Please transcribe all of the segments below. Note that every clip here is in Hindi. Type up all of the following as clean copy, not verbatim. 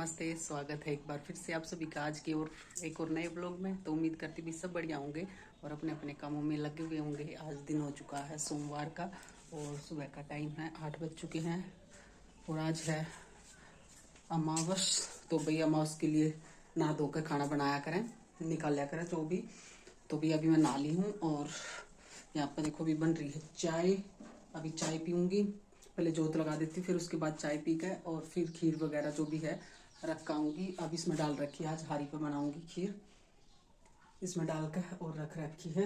नमस्ते, स्वागत है एक बार फिर से आप सभी का आज की और एक और नए ब्लॉग में। तो उम्मीद करती भी सब बढ़िया होंगे और अपने अपने कामों में लगे हुए होंगे। आज दिन हो चुका है सोमवार का और सुबह का टाइम है 8 बज चुके हैं और आज है अमावस। तो भाई अमावस के लिए नहा धो कर खाना बनाया करें, निकाल लिया करें जो भी। तो भी अभी मैं नहा ली हूँ और यहाँ पर देखो भी बन रही है चाय। अभी चाय पीऊँगी, पहले जोत लगा देती हूँ, फिर उसके बाद चाय पी के और फिर खीर वगैरह जो भी है रख आऊँगी। अब इसमें डाल रखी है, आज हारी पे बनाऊँगी खीर। इसमें डाल कर और रख रखी है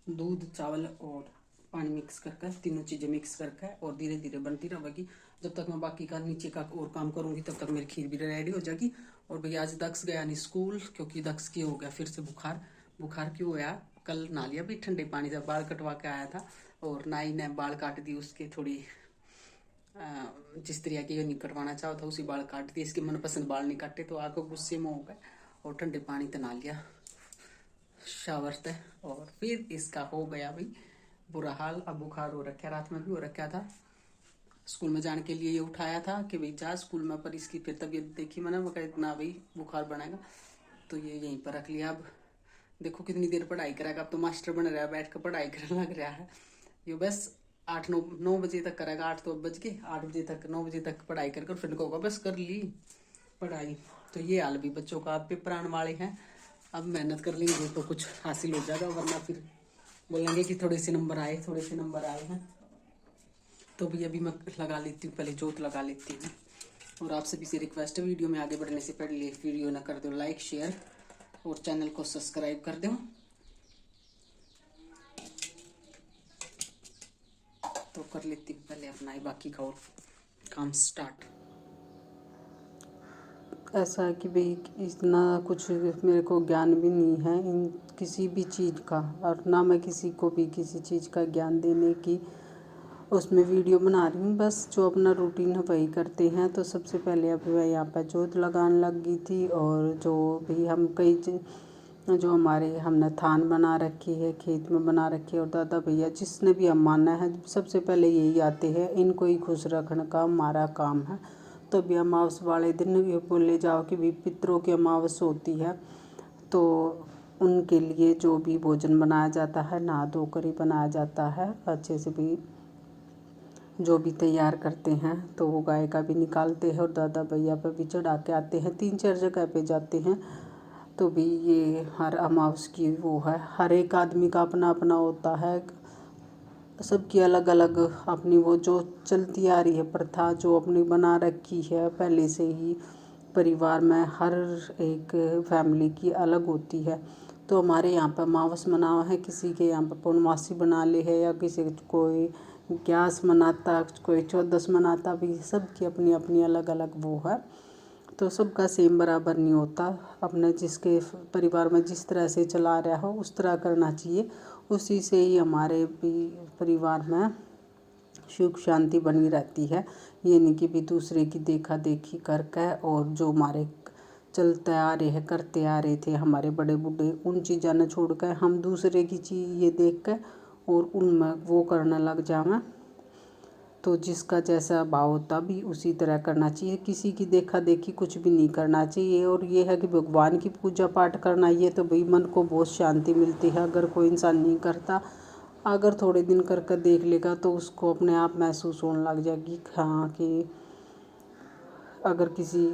दूध, चावल और पानी मिक्स करके, तीनों चीज़ें मिक्स करके और धीरे धीरे बनती रहेगी। जब तक मैं बाकी का नीचे का और काम करूँगी तब तक मेरी खीर भी रेडी हो जाएगी। और भैया आज दक्ष गया नहीं स्कूल, क्योंकि दक्ष की हो गया फिर से बुखार। बुखार क्यों हुआ? कल नहा लिया भी ठंडे पानी से, बाल कटवा के आया था और नाई ने बाल काट दी उसके, थोड़ी जिस तरह की नहीं कटवाना चाहो था उसी बाल काट दिए। इसके मनपसंद बाल नहीं काटे तो आगे गुस्से में हो गए और ठंडे पानी तो नहा लिया शावर से और फिर इसका हो गया भाई बुरा हाल। अब बुखार हो रखा, रात में भी हो रखा था। स्कूल में जाने के लिए ये उठाया था कि भाई जा स्कूल में, पर इसकी फिर तबीयत देखी मैंने, वो कहा इतना भाई बुखार बनाएगा तो ये यहीं पर रख लिया। अब देखो कितनी देर पढ़ाई करेगा, अब तो मास्टर बन रहा है, बैठ कर पढ़ाई करने लग रहा है। ये बस 8-9 बजे तक करेगा। 8 तो बज के 8 बजे तक 9 बजे तक पढ़ाई कर फिर कहोगा बस कर ली पढ़ाई। तो ये हाल भी बच्चों का, अब पेपर आने वाले हैं, अब मेहनत कर लेंगे तो कुछ हासिल हो जाएगा, वरना फिर बोलेंगे कि थोड़े से नंबर आए, थोड़े से नंबर आए हैं। तो भी अभी मैं लगा लेती हूँ, पहले जोत लगा लेती हूँ। और आप सभी से रिक्वेस्ट है, वीडियो में आगे बढ़ने से पहले वीडियो ना कर दो लाइक, शेयर और चैनल को सब्सक्राइब कर दो। तो कर लेती हूँ पहले अपना ही बाकी का और काम स्टार्ट। ऐसा है कि भाई इतना कुछ मेरे को ज्ञान भी नहीं है इन किसी भी चीज़ का, और ना मैं किसी को भी किसी चीज़ का ज्ञान देने की उसमें वीडियो बना रही हूँ। बस जो अपना रूटीन है वही करते हैं। तो सबसे पहले अभी मैं यहाँ पर जोत लगाने लग गई थी, और जो भी हम जो हमारे हमने थान बना रखी है, खेत में बना रखी है, और दादा भैया जिसने भी हम माना है सबसे पहले यही आते हैं, इनको ही खुश रखने का हमारा काम है। तो भी अमावस वाले दिन ये बोले जाओ कि भी पितरों की अमावस होती है, तो उनके लिए जो भी भोजन बनाया जाता है नहा धो कर ही बनाया जाता है। अच्छे से भी जो भी तैयार करते हैं तो वो गाय का भी निकालते हैं और दादा भैया पर भी चढ़ा के आते हैं। 3-4 जगह पे जाते हैं। तो भी ये हर अमावस की वो है, हर एक आदमी का अपना अपना होता है, सबकी अलग अलग अपनी वो जो चलती आ रही है प्रथा जो अपनी बना रखी है पहले से ही परिवार में, हर एक फैमिली की अलग होती है। तो हमारे यहाँ पर अमावस मना है, किसी के यहाँ पर पूर्णमासी बना ले है, या किसी कोई ग्यारस मनाता, कोई 14 मनाता, भी सबकी अपनी अपनी अलग अलग वो है। तो सबका सेम बराबर नहीं होता, अपने जिसके परिवार में जिस तरह से चला रहा हो उस तरह करना चाहिए। उसी से ही हमारे भी परिवार में सुख शांति बनी रहती है। ये नहीं कि भी दूसरे की देखा देखी करके, और जो हमारे चलते आ रहे हैं करते आ रहे थे हमारे बड़े बूढ़े, उन चीज़ों ने छोड़ कर हम दूसरे की चीज़ ये देख कर और उनमें वो करने लग जाएं। तो जिसका जैसा भाव होता भी उसी तरह करना चाहिए, किसी की देखा देखी कुछ भी नहीं करना चाहिए। और ये है कि भगवान की पूजा पाठ करना, ये तो भाई मन को बहुत शांति मिलती है। अगर कोई इंसान नहीं करता, अगर थोड़े दिन कर कर देख लेगा तो उसको अपने आप महसूस होने लग जाएगी हाँ कि अगर किसी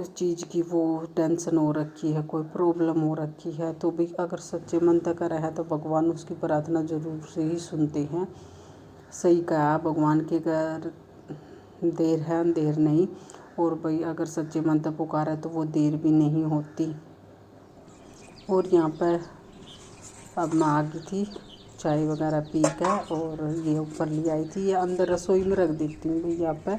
चीज़ की वो टेंशन हो रखी है, कोई प्रॉब्लम हो रखी है, तो भी अगर सच्चे मन तक करे है तो भगवान उसकी प्रार्थना जरूर से ही सुनते हैं। सही कहा, भगवान के घर देर है अंधेर नहीं, और भाई अगर सच्चे मन तक पुकारा तो वो देर भी नहीं होती। और यहाँ पर अब मैं आ गई थी चाय वगैरह पी कर, और ये ऊपर ले आई थी, ये अंदर रसोई में रख देती हूँ भाई यहाँ पर,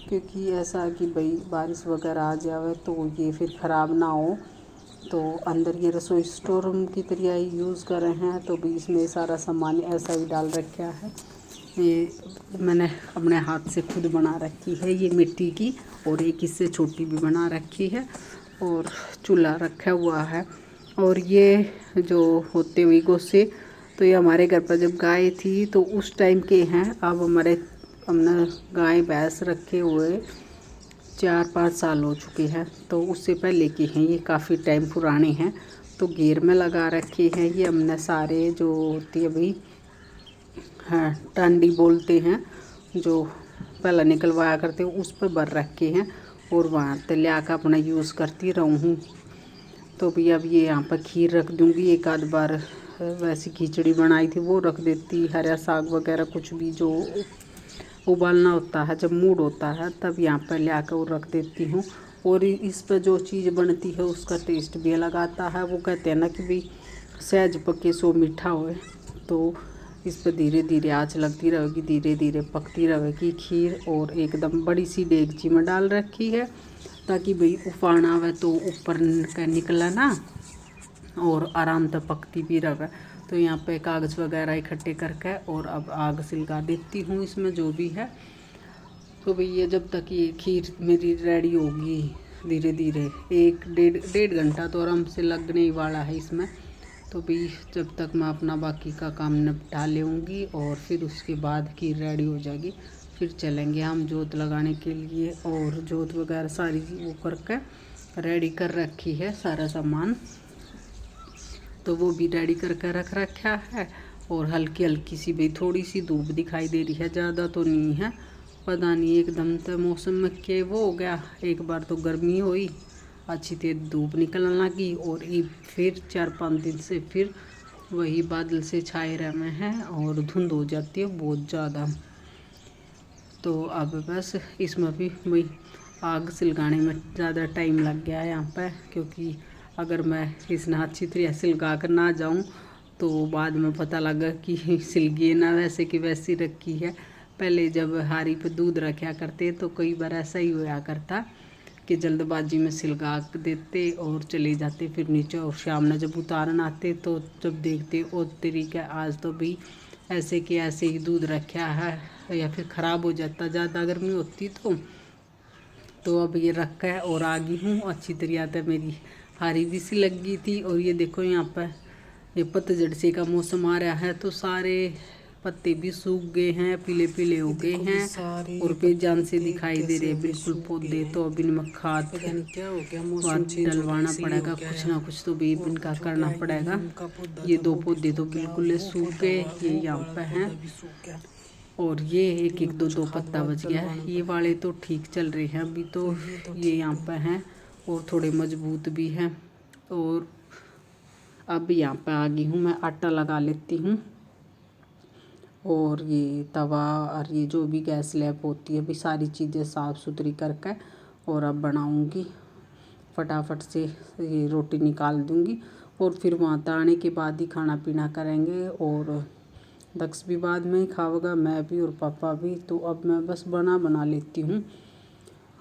क्योंकि ऐसा है कि भाई बारिश वगैरह आ जाए तो ये फिर ख़राब ना हो। तो अंदर ये रसोई स्टोर रूम की तरह ही यूज़ कर रहे हैं, तो भी इसमें सारा सामान ऐसा ही डाल रखा है। ये मैंने अपने हाथ से खुद बना रखी है ये मिट्टी की, और एक इससे छोटी भी बना रखी है, और चूल्हा रखा हुआ है। और ये जो होते हुए गोसे, तो ये हमारे घर पर जब गाय थी तो उस टाइम के हैं। अब हमने गाय भैंस रखे हुए 4-5 साल हो चुके हैं, तो उससे पहले के हैं ये, काफ़ी टाइम पुराने हैं। तो घेर में लगा रखे हैं ये हमने सारे, जो होती है भाई हाँ टांडी बोलते हैं, जो पहले निकलवाया करते हैं, उस पर भर रखे हैं और वहाँ से ले आकर अपना यूज़ करती रहूँ हूँ। तो भी अब ये यहाँ पर खीर रख दूँगी, एक आध बार वैसी खिचड़ी बनाई थी वो रख देती, हरा साग वगैरह कुछ भी जो उबालना होता है, जब मूड होता है तब यहाँ पर ले आकर वो रख देती हूँ। और इस पर जो चीज़ बनती है उसका टेस्ट भी अलग आता है। वो कहते हैं ना कि भाई सहज पके सो मीठा होए, तो इस पर धीरे धीरे आँच लगती रहेगी, धीरे धीरे पकती रहेगी खीर। और एकदम बड़ी सी देगची में डाल रखी है ताकि भाई उफान आवे तो ऊपर का निकला ना, और आराम से पकती भी रहे। तो यहाँ पे कागज़ वगैरह इकट्ठे करके और अब आग सिलगा देती हूँ इसमें जो भी है। तो भैया जब तक ये खीर मेरी रेडी होगी, धीरे धीरे 1 डेढ़ घंटा तो आराम से लगने ही वाला है इसमें। तो भाई जब तक मैं अपना बाकी का काम निपटा लूँगी और फिर उसके बाद खीर रेडी हो जाएगी, फिर चलेंगे हम जोत लगाने के लिए। और जोत वगैरह सारी वो करके रेडी कर रखी है सारा सामान, तो वो भी रेडी करके रख रखा है। और हल्की हल्की सी भाई थोड़ी सी धूप दिखाई दे रही है, ज़्यादा तो नहीं है। पता नहीं एकदम से मौसम में के वो हो गया, एक बार तो गर्मी हुई, अच्छी तेज धूप निकलने लगी, और फिर 4-5 दिन से फिर वही बादल से छाए रहे हैं और धुंध हो जाती है बहुत ज़्यादा। तो अब बस इसमें भी वही आग सिलगाने में ज़्यादा टाइम लग गया है यहाँ पर, क्योंकि अगर मैं इसने अच्छी तरह सिलगा कर ना जाऊँ तो बाद में पता लगा कि सिल गई ना वैसे की वैसी रखी है। पहले जब हारी पे दूध रखा करते तो कई बार ऐसा ही होया करता कि जल्दबाजी में सिलगा देते और चले जाते फिर नीचे, और शाम में जब उतारन आते तो जब देखते ओ तरीका आज तो भी ऐसे कि ऐसे ही दूध रखा है, या फिर ख़राब हो जाता ज़्यादा गर्मी होती तो अब ये रखा है और आ गई हूँ। अच्छी तरह से मेरी हारी भी सी लग गई थी। और ये देखो यहाँ पर ये पतझड़ से का मौसम आ रहा है तो सारे पत्ते भी सूख गए हैं, पीले पीले हो गए हैं और बेजान से दिखाई दे रहे हैं बिल्कुल पौधे। तो अब इनमें खाद डलवाना पड़ेगा, कुछ ना कुछ तो भी इनका करना पड़ेगा। ये 2 पौधे तो बिल्कुल सूख गए, ये यहाँ पे हैं, और ये एक एक दो पत्ता बच गया है। ये वाले तो ठीक चल रहे हैं अभी, तो ये यहाँ पे हैं और थोड़े मजबूत भी हैं। और अब यहाँ पे आ गई हूँ, मैं आटा लगा लेती हूँ। और ये तवा और ये जो भी गैस स्लैब होती है भी सारी चीज़ें साफ़ सुथरी करके और अब बनाऊँगी फटाफट से, ये रोटी निकाल दूँगी और फिर वहाँ आने के बाद ही खाना पीना करेंगे। और दक्ष भी बाद में ही खाओगा, मैं भी और पापा भी। तो अब मैं बस बना लेती हूँ।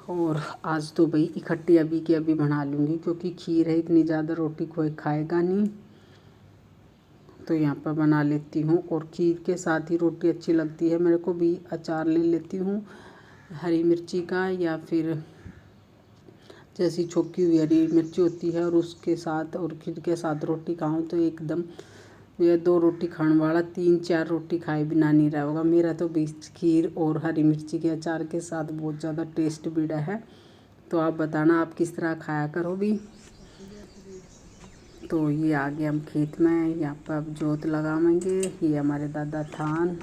और आज तो भाई इकट्ठी अभी की अभी बना लूँगी, क्योंकि खीर है, इतनी ज़्यादा रोटी कोई खाएगा नहीं। तो यहाँ पर बना लेती हूँ और खीर के साथ ही रोटी अच्छी लगती है मेरे को भी। अचार ले लेती हूँ हरी मिर्ची का, या फिर जैसी छोकी हुई हरी मिर्ची होती है और उसके साथ, और खीर के साथ रोटी खाऊँ तो एकदम, ये 2 रोटी खाने वाला 3-4 रोटी खाए बिना नहीं रहा होगा। मेरा तो बीच खीर और हरी मिर्ची के अचार के साथ बहुत ज़्यादा टेस्ट बिड़ा है। तो आप बताना आप किस तरह खाया करो भी। तो ये आ गए हम खेत में, यहाँ पर अब जोत लगाएंगे। ये हमारे दादा थान,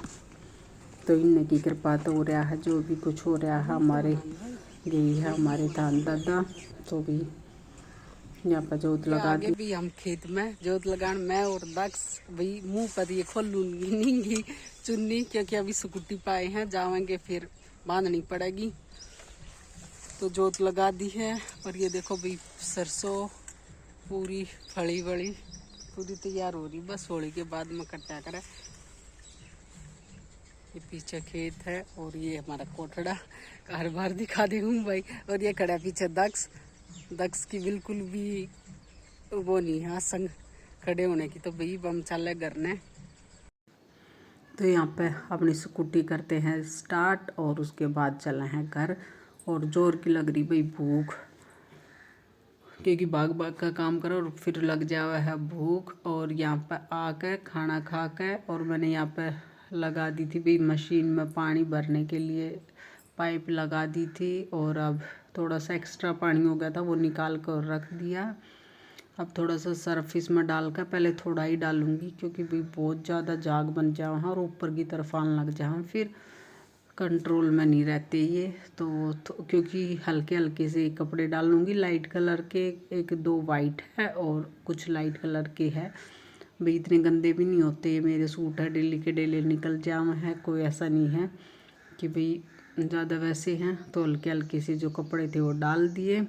तो इनने की कृपा तो हो रहा है, जो भी कुछ हो रहा है हमारे यही है हमारे थान दादा। तो भी यहाँ पर जोत लगा दी। भी हम खेत में जोत लगान, मैं और दक्ष भाई मुँह पर ये खोल लूँगी नहीं चुन्नी, क्योंकि अभी स्कूटी पाए हैं, जाएंगे फिर बांधनी पड़ेगी। तो जोत लगा दी है। और ये देखो भाई सरसों पूरी फली वली पूरी तैयार हो रही, बस होली के बाद में कट्टा करे। ये पीछे खेत है और ये हमारा कोठड़ा, कारोबार दिखा दे हूँ भाई। और ये खड़ा पीछे दक्ष की बिल्कुल भी वो नहीं है संग खड़े होने की, तो भाई बम चले घर ने। तो यहाँ पे अपनी स्कूटी करते हैं स्टार्ट और उसके बाद चले हैं घर। और जोर की लग रही भाई भूख, क्योंकि भाग का काम करो और फिर लग जावा है भूख। और यहाँ पर आकर खाना खा के, और मैंने यहाँ पर लगा दी थी भाई मशीन में पानी भरने के लिए पाइप लगा दी थी। और अब थोड़ा सा एक्स्ट्रा पानी हो गया था, वो निकाल कर रख दिया। अब थोड़ा सा सर्फ इसमें डाल कर, पहले थोड़ा ही डालूँगी क्योंकि भी बहुत ज़्यादा जाग बन जाए वहाँ और ऊपर की तरफ आने लग जाए, फिर कंट्रोल में नहीं रहते ये। तो क्योंकि हल्के हल्के से कपड़े डालूँगी, लाइट कलर के, एक दो वाइट है और कुछ लाइट कलर के है। भाई इतने गंदे भी नहीं होते, मेरे सूट है डेली के डेली निकल जाए हैं, कोई ऐसा नहीं है कि भाई ज़्यादा वैसे हैं। तो हल्के हल्के से जो कपड़े थे वो डाल दिए।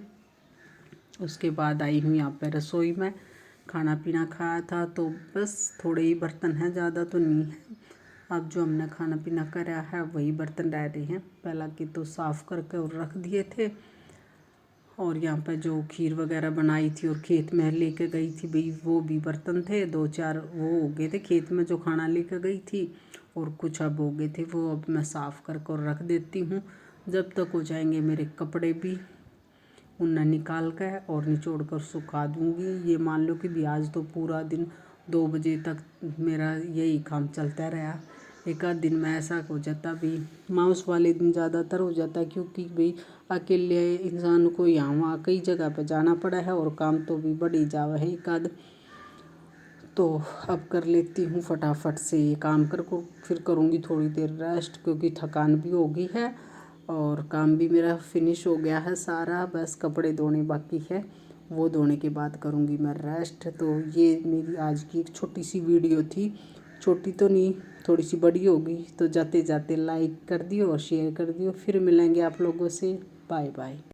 उसके बाद आई हूँ यहाँ पे रसोई में, खाना पीना खाया था, तो बस थोड़े ही बर्तन हैं, ज़्यादा तो नहीं है। अब जो हमने खाना पीना करा है वही बर्तन रह रहे हैं, पहला के तो साफ़ करके और रख दिए थे। और यहाँ पे जो खीर वगैरह बनाई थी और खेत में लेके गई थी भाई, वो भी बर्तन थे, 2-4 वो हो गए थे खेत में जो खाना लेके गई थी, और कुछ अब हो गए थे, वो अब मैं साफ़ करके और रख देती हूँ। जब तक हो जाएंगे मेरे कपड़े भी, उन्हें निकाल कर और निचोड़ कर सुखा दूँगी। ये मान लो कि भी आज तो पूरा दिन 2 बजे तक मेरा यही काम चलता रहा। एक आध दिन में ऐसा हो जाता भी, माउस वाले दिन ज़्यादातर हो जाता है, क्योंकि भाई अकेले इंसान को यहाँ वहाँ कई जगह पे जाना पड़ा है और काम तो भी बढ़ ही जावा है एक आध। तो अब कर लेती हूँ फटाफट से ये काम कर को, फिर करूँगी थोड़ी देर रेस्ट, क्योंकि थकान भी हो गई है और काम भी मेरा फिनिश हो गया है सारा, बस कपड़े धोने बाकी है, वो धोने के बाद करूँगी मैं रेस्ट। तो ये मेरी आज की एक छोटी सी वीडियो थी, छोटी तो नहीं, थोड़ी सी बड़ी होगी। तो जाते जाते लाइक कर दियो और शेयर कर दियो। फिर मिलेंगे आप लोगों से, बाय बाय।